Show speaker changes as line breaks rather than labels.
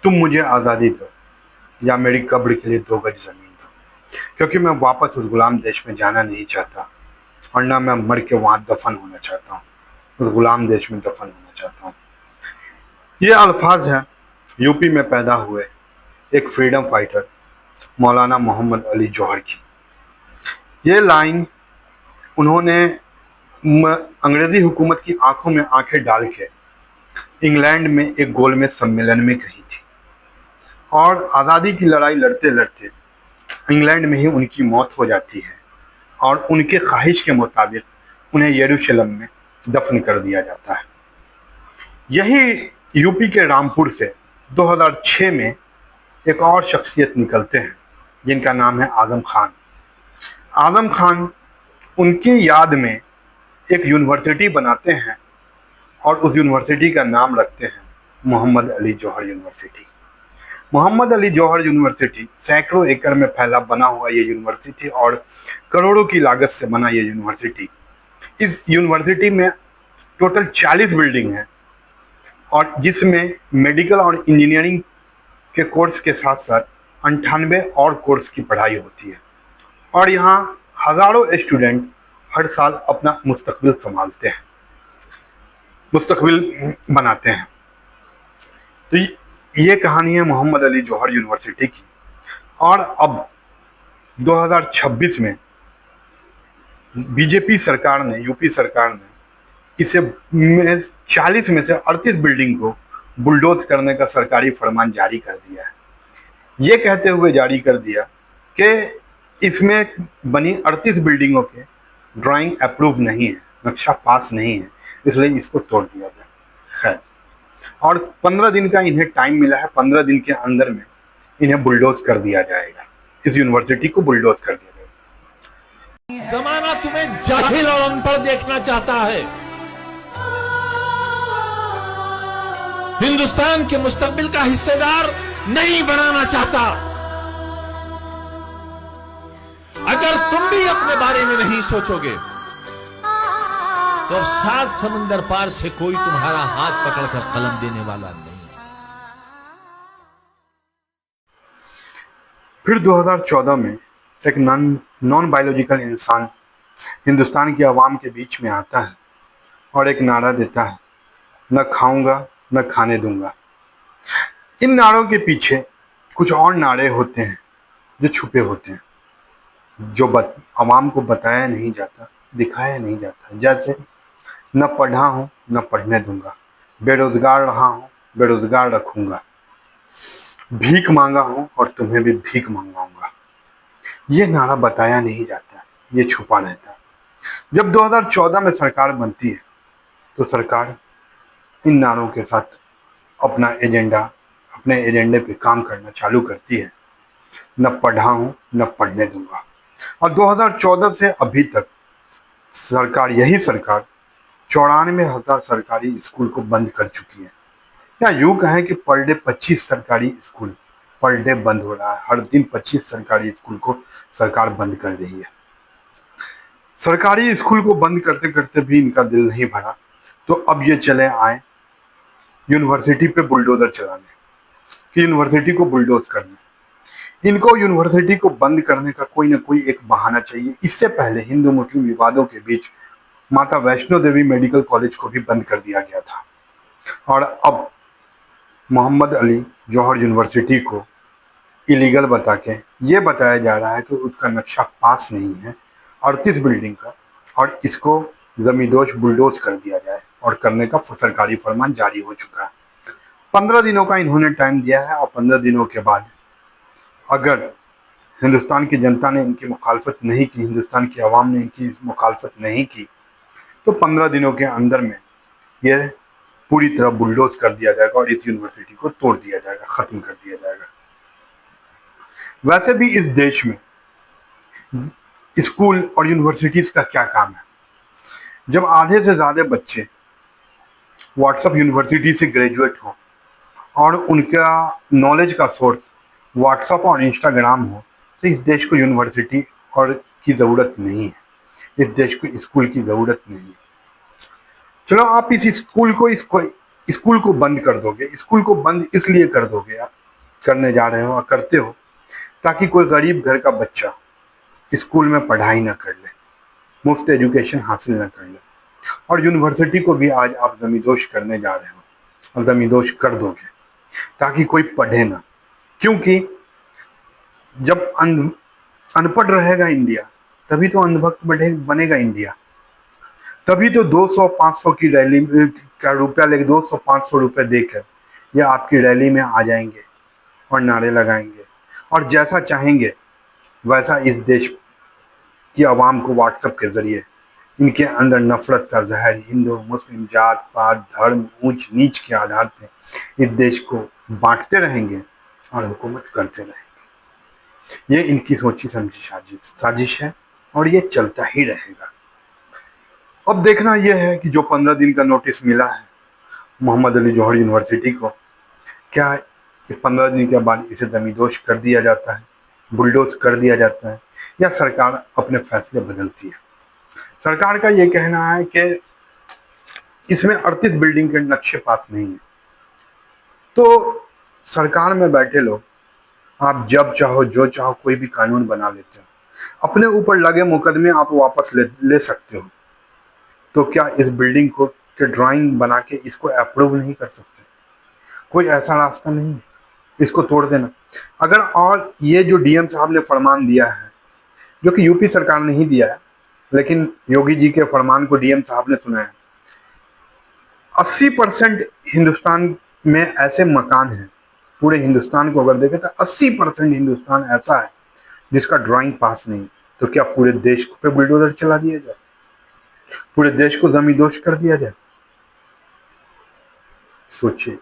तुम मुझे आज़ादी दो या मेरी कब्र के लिए 2 गज ज़मीन दो, क्योंकि मैं वापस उस गुलाम देश में जाना नहीं चाहता और ना मैं मर के वहाँ दफन होना चाहता हूँ। उस गुलाम देश में दफन होना चाहता हूँ। ये अल्फाज हैं यूपी में पैदा हुए एक फ्रीडम फाइटर मौलाना मोहम्मद अली जौहर की। ये लाइन उन्होंने अंग्रेज़ी हुकूमत की आंखों में आंखें डाल के इंग्लैंड में एक गोलमेज सम्मेलन में कही थी, और आज़ादी की लड़ाई लड़ते लड़ते इंग्लैंड में ही उनकी मौत हो जाती है और उनके ख्वाहिश के मुताबिक उन्हें यरूशलेम में दफन कर दिया जाता है। यही यूपी के रामपुर से 2006 में एक और शख्सियत निकलते हैं जिनका नाम है आज़म खान। आज़म खान उनकी याद में एक यूनिवर्सिटी बनाते हैं और उस यूनिवर्सिटी का नाम रखते हैं मोहम्मद अली जौहर यूनिवर्सिटी। मोहम्मद अली जौहर यूनिवर्सिटी सैकड़ों एकड़ में फैला बना हुआ ये यूनिवर्सिटी और करोड़ों की लागत से बना ये यूनिवर्सिटी। इस यूनिवर्सिटी में टोटल 40 बिल्डिंग हैं और जिसमें मेडिकल और इंजीनियरिंग के कोर्स के साथ साथ 98 और कोर्स की पढ़ाई होती है और यहाँ हज़ारों स्टूडेंट हर साल अपना मुस्तकबिल संभालते हैं, मुस्तकबिल बनाते हैं। तो ये कहानी है मोहम्मद अली जौहर यूनिवर्सिटी की। और अब 2026 में बीजेपी सरकार ने, यूपी सरकार ने इसे 40 में से 38 बिल्डिंग को बुलडोज करने का सरकारी फरमान जारी कर दिया है। ये कहते हुए जारी कर दिया कि इसमें बनी 38 बिल्डिंगों के ड्राइंग अप्रूव नहीं है, नक्शा पास नहीं है, इसलिए इसको तोड़ दिया जाए। खैर, और 15 दिन का इन्हें टाइम मिला है। 15 दिन के अंदर में इन्हें बुलडोज कर दिया जाएगा, इस यूनिवर्सिटी को बुलडोज कर दिया जाएगा।
जमाना तुम्हें जाहिल और अनपढ़ देखना चाहता है। हिंदुस्तान के मुस्तकबिल का हिस्सेदार नहीं बनाना चाहता। अगर तुम भी अपने बारे में नहीं सोचोगे तो अब 7 समंदर पार से कोई तुम्हारा हाथ पकड़कर कलम देने वाला नहीं।
फिर 2014 में एक नॉन बायोलॉजिकल इंसान हिंदुस्तान की आवाम के बीच में आता है और एक नारा देता है, न खाऊंगा न खाने दूंगा। इन नारों के पीछे कुछ और नारे होते हैं जो छुपे होते हैं, जो आवाम को बताया नहीं जाता, दिखाया नहीं जाता। जैसे न पढ़ा हूँ न पढ़ने दूंगा, बेरोजगार रहा हूँ बेरोजगार रखूंगा, भीख मांगा हूँ और तुम्हें भी भीख मंगवाऊंगा। ये नारा बताया नहीं जाता, ये छुपा रहता है। जब 2014 में सरकार बनती है तो सरकार इन नारों के साथ अपने एजेंडे पे काम करना चालू करती है। न पढ़ा हूँ न पढ़ने दूंगा। और 2014 से अभी तक यही सरकार 94,000 सरकारी स्कूल को बंद कर चुकी है। या यूँ कहें कि पर डे 25 सरकारी स्कूल पर डे बंद हो रहा है। हर दिन 25 सरकारी स्कूल को सरकार बंद कर रही है। सरकारी स्कूल को बंद करते करते भी इनका दिल नहीं भरा, तो अब ये चले आए यूनिवर्सिटी पे बुलडोजर चलाने कि यूनिवर्सिटी को बुलडोज करना। इनको यूनिवर्सिटी को बंद करने का कोई ना कोई एक बहाना चाहिए। इससे पहले हिंदू मुस्लिम विवादों के बीच माता वैष्णो देवी मेडिकल कॉलेज को भी बंद कर दिया गया था और अब मोहम्मद अली जौहर यूनिवर्सिटी को इलीगल बता के ये बताया जा रहा है कि उसका नक्शा पास नहीं है 38 बिल्डिंग का, और इसको जमींदोज बुलडोज कर दिया जाए, और करने का सरकारी फरमान जारी हो चुका है। 15 दिनों का इन्होंने टाइम दिया है और 15 दिनों के बाद अगर हिंदुस्तान की जनता ने इनकी मुखालफत नहीं की, हिंदुस्तान की आवाम ने इनकी मुखालफत नहीं की, तो 15 दिनों के अंदर में यह पूरी तरह बुलडोज कर दिया जाएगा और इस यूनिवर्सिटी को तोड़ दिया जाएगा, ख़त्म कर दिया जाएगा। वैसे भी इस देश में स्कूल और यूनिवर्सिटीज़ का क्या काम है? जब आधे से ज़्यादा बच्चे व्हाट्सएप यूनिवर्सिटी से ग्रेजुएट हो और उनका नॉलेज का सोर्स व्हाट्सएप और इंस्टाग्राम हो, तो इस देश को यूनिवर्सिटी और की ज़रूरत नहीं है, इस देश को स्कूल की ज़रूरत नहीं है। चलो आप इस स्कूल को स्कूल को बंद कर दोगे, स्कूल को बंद इसलिए कर दोगे आप, करने जा रहे हो और करते हो ताकि कोई गरीब घर का बच्चा स्कूल में पढ़ाई ना कर ले, मुफ्त एजुकेशन हासिल ना कर ले। और यूनिवर्सिटी को भी आज आप जमींदोज करने जा रहे हो और जमींदोज कर दोगे ताकि कोई पढ़े ना। क्योंकि जब अनपढ़ रहेगा इंडिया, तभी तो अंधभक्त बनेगा इंडिया। तभी तो 200-500 की रैली का रुपया लेके 200-500 रुपये देकर ये आपकी रैली में आ जाएंगे और नारे लगाएंगे और जैसा चाहेंगे वैसा इस देश की आवाम को व्हाट्सएप के जरिए इनके अंदर नफरत का जहर, हिंदू मुस्लिम जात पात धर्म ऊंच नीच के आधार पर इस देश को बांटते रहेंगे और हुकूमत करते रहेंगे। ये इनकी सोची समझी साजिश है और ये चलता ही रहेगा। अब देखना यह है कि जो 15 दिन का नोटिस मिला है मोहम्मद अली जौहर यूनिवर्सिटी को, क्या 15 दिन के बाद इसे जमींदोज कर दिया जाता है, बुलडोज कर दिया जाता है, या सरकार अपने फैसले बदलती है। सरकार का ये कहना है कि इसमें 38 बिल्डिंग के नक्शे पास नहीं है। तो सरकार में बैठे लोग आप जब चाहो जो चाहो कोई भी कानून बना लेते हो, अपने ऊपर लगे मुकदमे आप वापस ले सकते हो। तो क्या इस बिल्डिंग को के ड्राइंग बना के इसको अप्रूव नहीं कर सकते? कोई ऐसा रास्ता नहीं है, इसको तोड़ देना। अगर और ये जो डीएम साहब ने फरमान दिया है, जो कि यूपी सरकार ने ही दिया है, लेकिन योगी जी के फरमान को डीएम साहब ने सुना है। 80% हिंदुस्तान में ऐसे मकान हैं, पूरे हिंदुस्तान को अगर देखें तो 80% हिंदुस्तान ऐसा है जिसका ड्राइंग पास नहीं। तो क्या पूरे देश पे बुलडोजर चला दिया जाए, पूरे देश को जमींदोज कर दिया जाए? सोचिए।